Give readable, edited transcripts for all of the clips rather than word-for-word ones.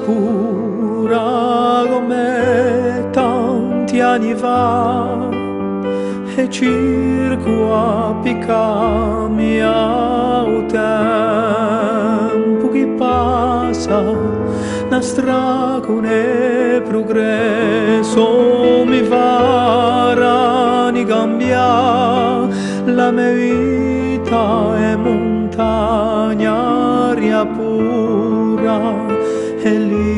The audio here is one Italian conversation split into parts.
pura come tanti anni fa, e circola piccamia o tempo che passa, nostra con il progresso mi farà di cambiare la mia vita è montagna aria pura e libertà.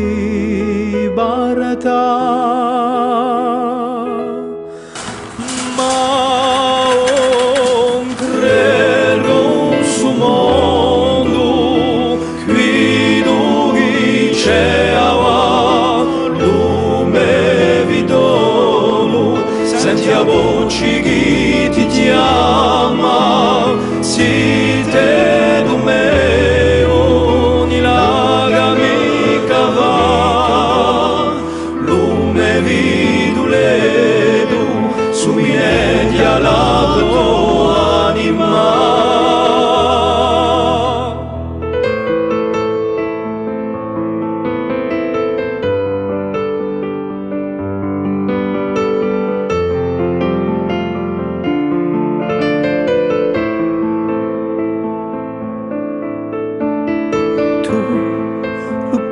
Senti a voce che ti chiama, si te domeo, ni laga mica va, lume viduledu, su minedia la tua anima.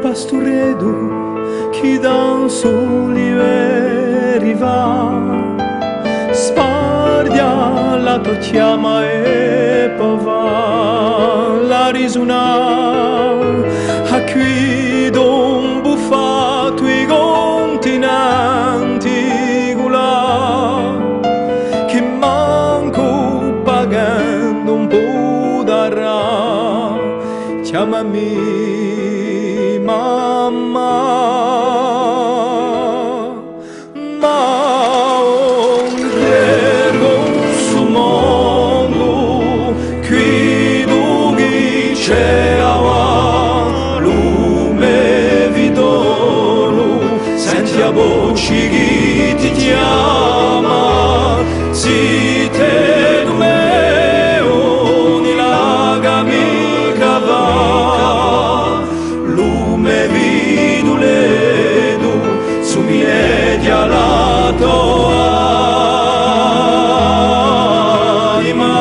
Pastoredo che da soli riva spardia la tua chiama e pova la risuna a qui don buffato i continenti gula che manco pagando un po' darà chiamami mamma, ma con su mondo qui dughi c'è lume vidolo, senti a voce che ti chiama, si te domeo, ni laga mica va, lume viduledu, su media la tua anima.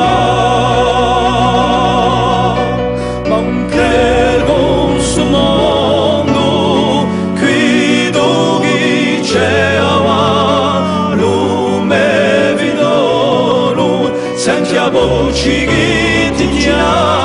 Ma un credo su mondo, qui dove c'è lume vidolo, senti a voce che ti chiama,